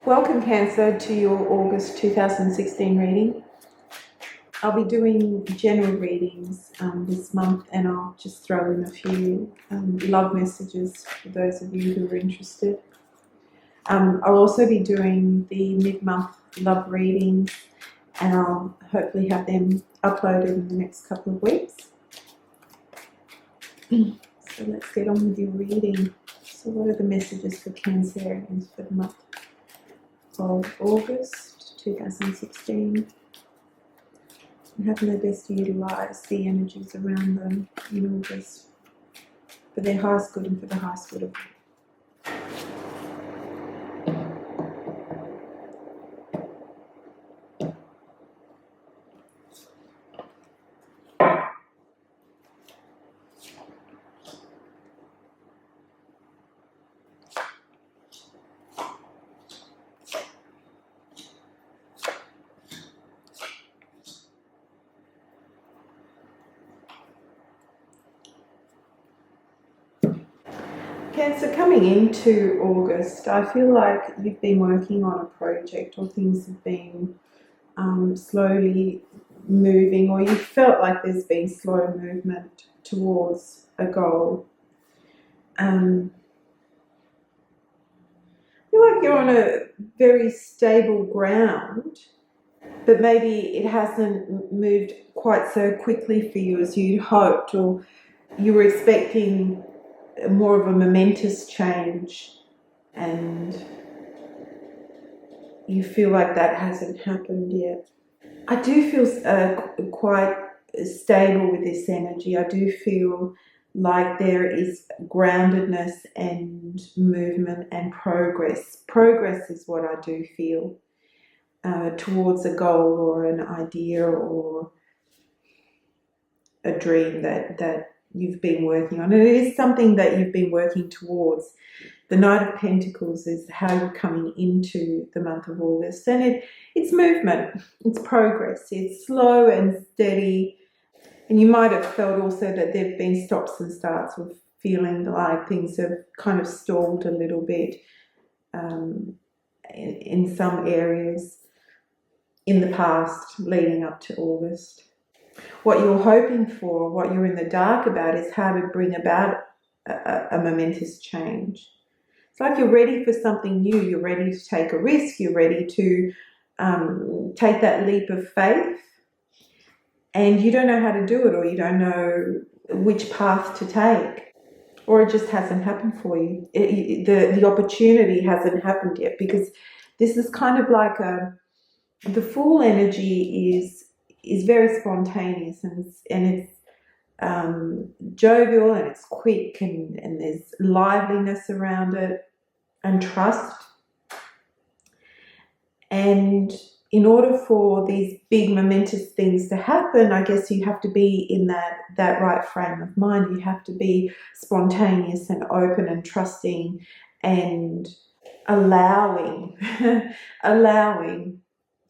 Welcome Cancer to your August 2016 reading. I'll be doing general readings this month, and I'll just throw in a few love messages for those of you who are interested. I'll also be doing the mid-month love readings, and I'll hopefully have them uploaded in the next couple of weeks. So let's get on with your reading. So what are the messages for Cancerians for the month of August 2016? And having their best to utilise the energies around them in August for their highest good and for the highest good of all. Cancer, coming into August, I feel like you've been working on a project, or things have been slowly moving, or you felt like there's been slow movement towards a goal. I feel like you're on a very stable ground, but maybe it hasn't moved quite so quickly for you as you'd hoped, or you were expecting more of a momentous change, and you feel like that hasn't happened yet. I do feel quite stable with this energy. I do feel like there is groundedness and movement and progress. Progress is what I do feel towards a goal or an idea or a dream that you've been working on. And it is something that you've been working towards. The Knight of Pentacles is how you're coming into the month of August, and it's movement, it's progress, it's slow and steady. And you might have felt also that there have been stops and starts, with feeling like things have kind of stalled a little bit in some areas in the past leading up to August. What you're hoping for, what you're in the dark about, is how to bring about a momentous change. It's like you're ready for something new, you're ready to take a risk, you're ready to take that leap of faith, and you don't know how to do it, or you don't know which path to take, or it just hasn't happened for you. The opportunity hasn't happened yet, because this is kind of like the Fool energy is very spontaneous, and it's jovial, and it's quick, and there's liveliness around it and trust. And in order for these big momentous things to happen, I guess you have to be in that right frame of mind. You have to be spontaneous and open and trusting and allowing allowing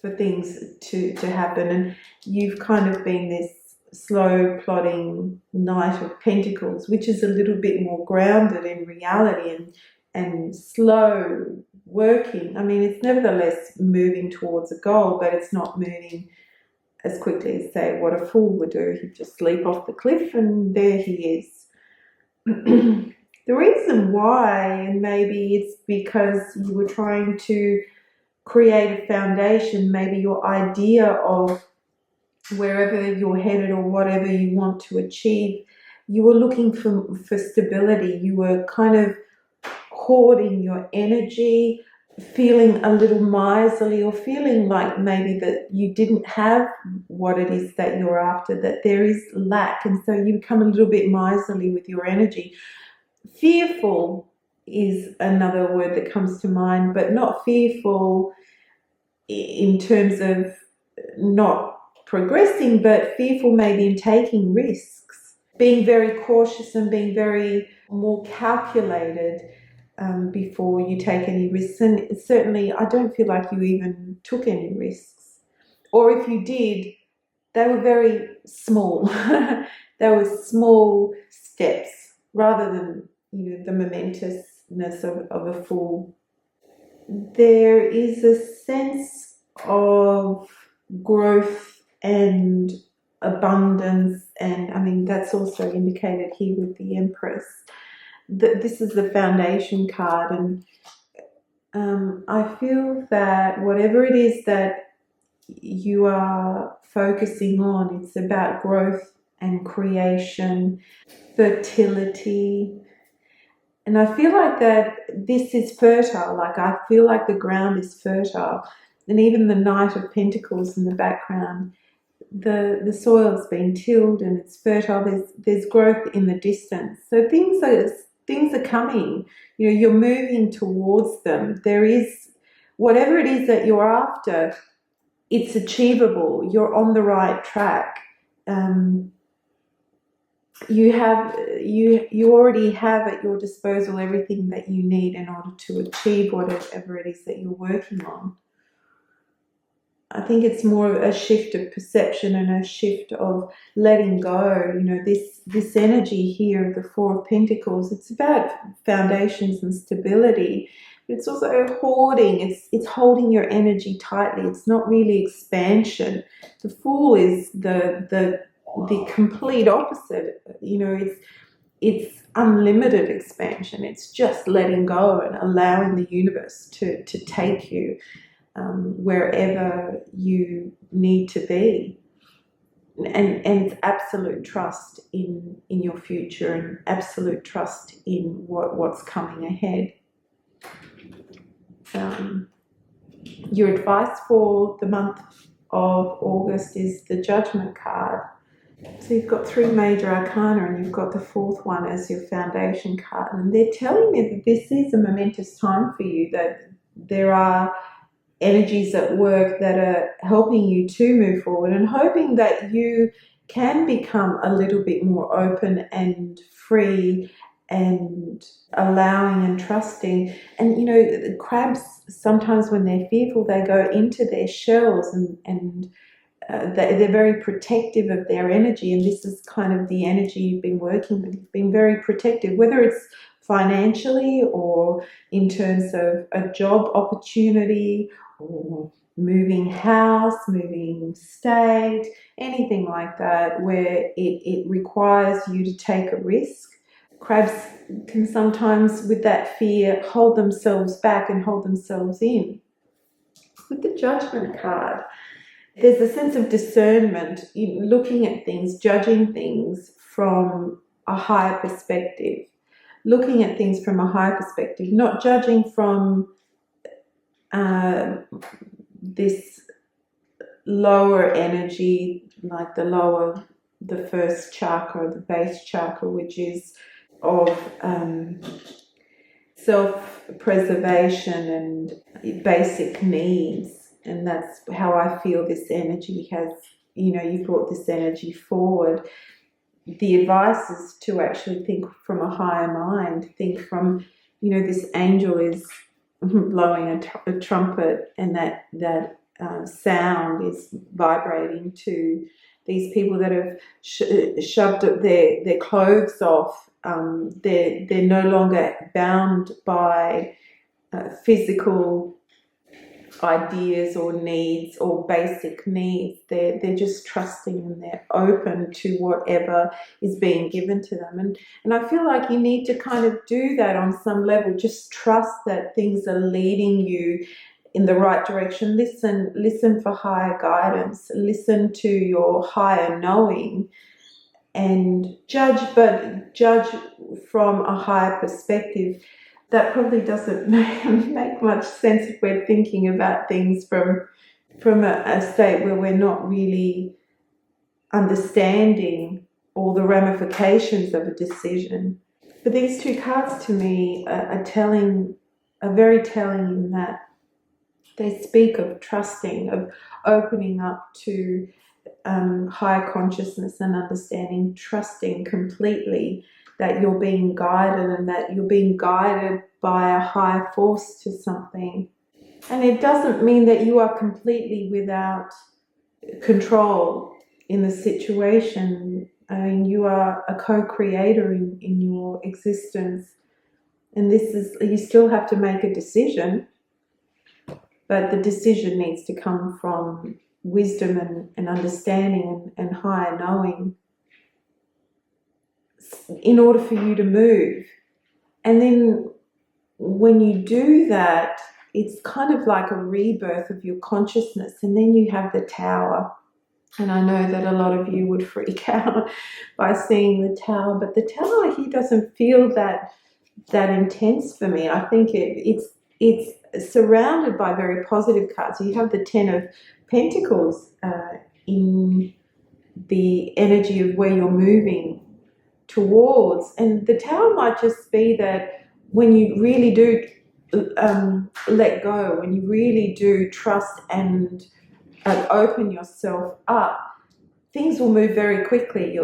for things to happen. And you've kind of been this slow plodding Knight of Pentacles, which is a little bit more grounded in reality and slow working. I mean, it's nevertheless moving towards a goal, but it's not moving as quickly as, say, what a fool would do. He'd just leap off the cliff and there he is. The reason why, and maybe it's because you were trying to create a foundation, maybe your idea of wherever you're headed or whatever you want to achieve, you were looking for stability. You were kind of hoarding your energy, feeling a little miserly, or feeling like maybe that you didn't have what it is that you're after, that there is lack, and so you become a little bit miserly with your energy. Fearful is another word that comes to mind, but not fearful in terms of not progressing, but fearful maybe in taking risks, being very cautious and being very more calculated before you take any risks. And certainly I don't feel like you even took any risks, or if you did, they were very small. They were small steps rather than the momentousness of a fool. there is a sense of growth and abundance, and I mean that's also indicated here with the Empress. That this is the foundation card, and I feel that whatever it is that you are focusing on, it's about growth and creation, fertility. And I feel like that this is fertile. Like I feel like the ground is fertile. And even the Knight of Pentacles in the background, the soil's been tilled and it's fertile. There's growth in the distance. So things are coming. You know, you're moving towards them. There is whatever it is that you're after, it's achievable. You're on the right track. You already have at your disposal everything that you need in order to achieve whatever it is that you're working on. I think it's more of a shift of perception and a shift of letting go. You know, this energy here of the Four of Pentacles, it's about foundations and stability. But it's also hoarding. It's holding your energy tightly. It's not really expansion. The Fool is the complete opposite. You know, it's unlimited expansion. It's just letting go and allowing the universe to take you wherever you need to be, and it's absolute trust in your future and absolute trust in what's coming ahead. Your advice for the month of August is the Judgment card. So you've got 3 major arcana and you've got the 4th one as your foundation card, and they're telling me that this is a momentous time for you, that there are energies at work that are helping you to move forward, and hoping that you can become a little bit more open and free and allowing and trusting. And you know, the crabs, sometimes when they're fearful, they go into their shells and they're very protective of their energy, and this is kind of the energy you've been working with. You've been very protective, whether it's financially or in terms of a job opportunity or moving house, moving state, anything like that where it requires you to take a risk. Crabs can sometimes, with that fear, hold themselves back and hold themselves in. With the Judgment card, there's a sense of discernment, looking at things, judging things from a higher perspective, looking at things from a higher perspective, not judging from this lower energy, like the first chakra, the base chakra, which is of self-preservation and basic needs. And that's how I feel this energy has, you know, you brought this energy forward. The advice is to actually think from a higher mind, think from, you know, this angel is blowing a trumpet, and that sound is vibrating to these people that have shoved their clothes off. They're no longer bound by physical ideas or needs or basic needs. They're just trusting, and they're open to whatever is being given to them. And I feel like you need to kind of do that on some level. Just trust that things are leading you in the right direction. Listen for higher guidance. Listen to your higher knowing, and judge from a higher perspective. That probably doesn't make much sense if we're thinking about things from a state where we're not really understanding all the ramifications of a decision. But these 2 cards to me are very telling in that they speak of trusting, of opening up to higher consciousness and understanding, trusting completely that you're being guided, and that you're being guided by a higher force to something. And it doesn't mean that you are completely without control in the situation. I mean, you are a co-creator in your existence, and you still have to make a decision. but the decision needs to come from wisdom and understanding and higher knowing in order for you to move. And then when you do that, it's kind of like a rebirth of your consciousness. And then you have the tower. And I know that a lot of you would freak out by seeing the tower, but the tower here doesn't feel that intense for me. I think it's surrounded by very positive cards. So you have the Ten of Pentacles in the energy of where you're moving towards, and the tower might just be that when you really do let go, when you really do trust and open yourself up, things will move very quickly,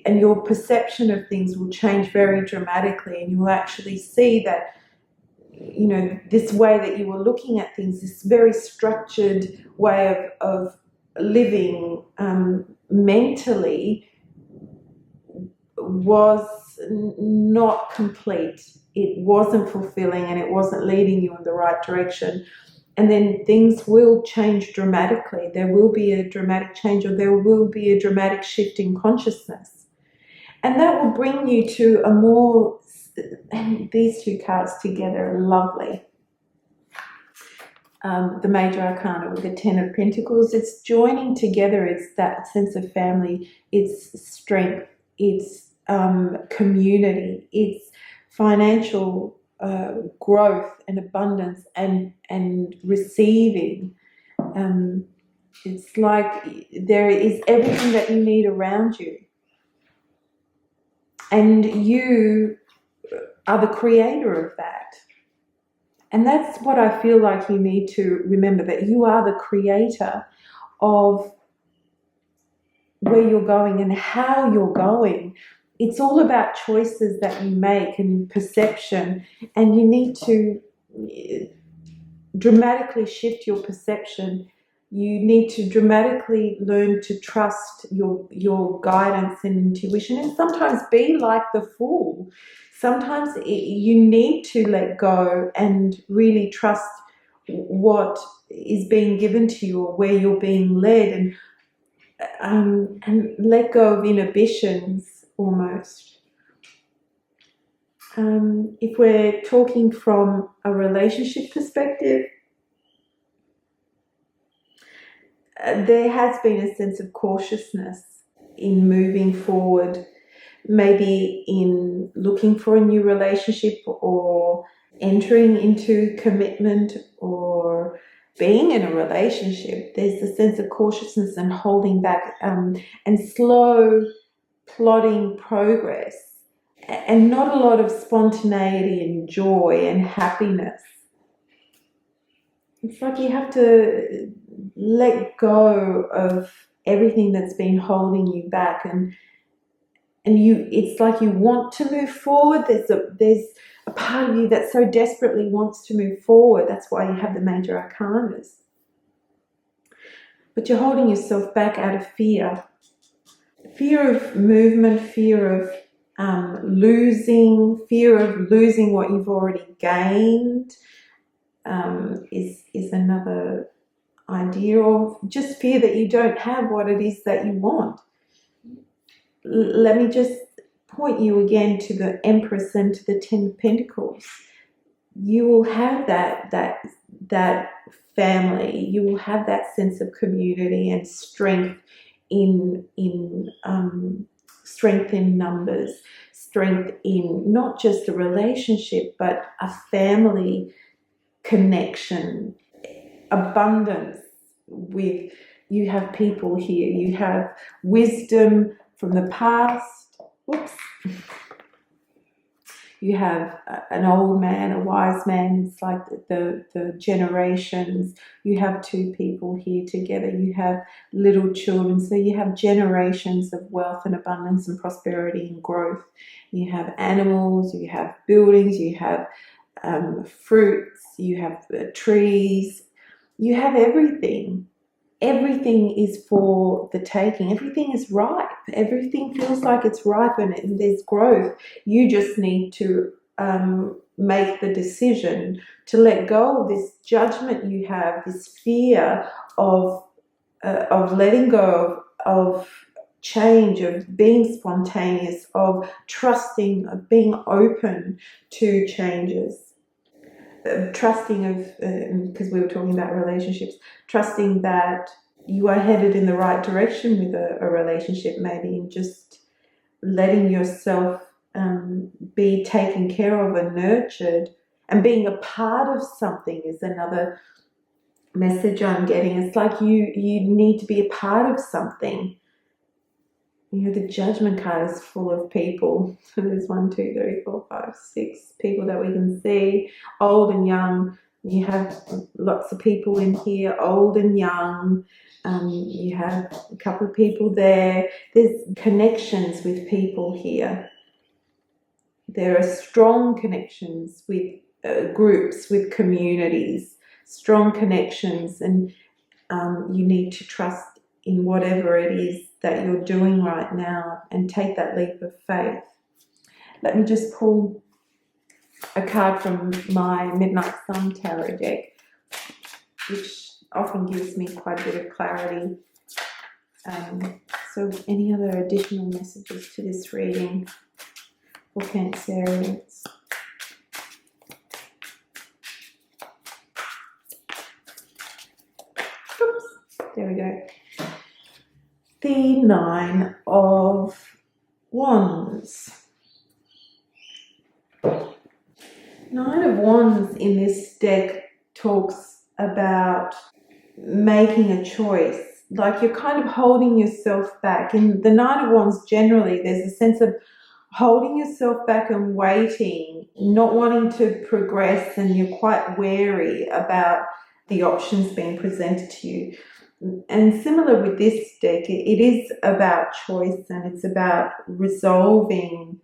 and your perception of things will change very dramatically, and you will actually see that, you know, this way that you were looking at things, this very structured way of living mentally, was not complete. It wasn't fulfilling, and it wasn't leading you in the right direction. And then things will change dramatically. There will be a dramatic change, or there will be a dramatic shift in consciousness. And that will bring you to a more, and these two cards together are lovely. The Major Arcana with the Ten of Pentacles, it's joining together. It's that sense of family, it's strength, it's community, it's financial growth and abundance and receiving. It's like there is everything that you need around you, and you are the creator of that. And that's what I feel like you need to remember, that you are the creator of where you're going and how you're going. It's all about choices that you make and perception, and you need to dramatically shift your perception. You need to dramatically learn to trust your guidance and intuition, and sometimes be like the fool. Sometimes you need to let go and really trust what is being given to you, or where you're being led, and let go of inhibitions almost. If we're talking from a relationship perspective, there has been a sense of cautiousness in moving forward, maybe in looking for a new relationship, or entering into commitment, or being in a relationship. There's a sense of cautiousness and holding back, and slow plodding progress, and not a lot of spontaneity and joy and happiness. It's like you have to let go of everything that's been holding you back, and it's like you want to move forward. There's a part of you that so desperately wants to move forward. That's why you have the Major Arcanas. But you're holding yourself back out of fear. Fear of movement, fear of losing, fear of losing what you've already gained, is another idea, or just fear that you don't have what it is that you want. Let me just point you again to the Empress and to the Ten of Pentacles. You will have that family. You will have that sense of community and strength in strength in numbers, strength in not just a relationship but a family connection, abundance. With you have people here, you have wisdom from the past. Whoops. You have an old man, a wise man. It's like the generations. You have two people here together. You have little children. So you have generations of wealth and abundance and prosperity and growth. You have animals. You have buildings. You have fruits. You have trees. You have everything. Everything is for the taking. Everything is ripe. Everything feels like it's ripe, and there's growth. You just need to make the decision to let go of this judgment you have, this fear of letting go of change, of being spontaneous, of trusting, of being open to changes, trusting of, because we were talking about relationships, trusting that you are headed in the right direction with a relationship, maybe, and just letting yourself be taken care of and nurtured, and being a part of something is another message I'm getting. It's like you need to be a part of something. The Judgment card is full of people. There's 1, 2, 3, 4, 5, 6 people that we can see, old and young. You have lots of people in here, old and young. You have a couple of people there. There's connections with people here. There are strong connections with groups, with communities, strong connections, and you need to trust in whatever it is that you're doing right now and take that leap of faith. Let me just pull a card from my Midnight Sun Tarot deck, which often gives me quite a bit of clarity. So any other additional messages to this reading for Cancerians? Oops, there we go. The 9 of Wands. 9 of Wands in this deck talks about making a choice. Like you're kind of holding yourself back. In the 9 of Wands, generally, there's a sense of holding yourself back and waiting, not wanting to progress, and you're quite wary about the options being presented to you. And similar with this deck, it is about choice, and it's about resolving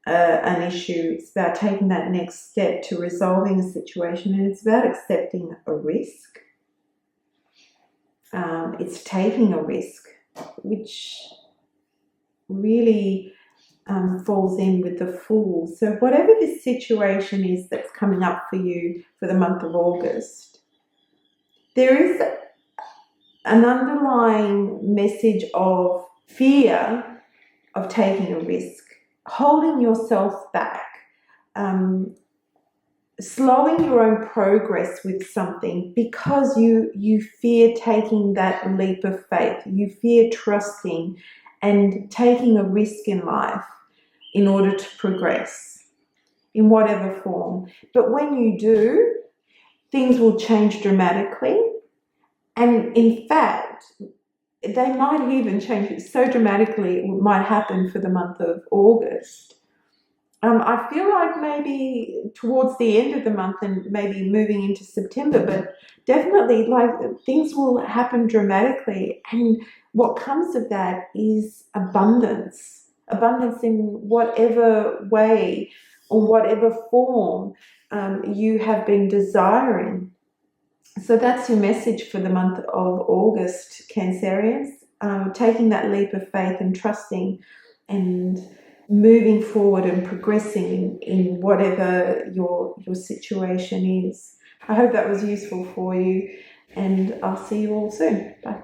an issue. It's about taking that next step to resolving a situation, and it's about accepting a risk. It's taking a risk, which really falls in with the Fool. So whatever this situation is that's coming up for you for the month of August, there is an underlying message of fear of taking a risk, holding yourself back, slowing your own progress with something because you fear taking that leap of faith. You fear trusting and taking a risk in life in order to progress in whatever form. But when you do, things will change dramatically. And in fact, they might even change so dramatically, it might happen for the month of August. I feel like maybe towards the end of the month and maybe moving into September, but definitely like things will happen dramatically. And what comes of that is abundance. Abundance in whatever way or whatever form you have been desiring. So that's your message for the month of August, Cancerians. Taking that leap of faith and trusting and moving forward and progressing in whatever your situation is. I hope that was useful for you, and I'll see you all soon. Bye.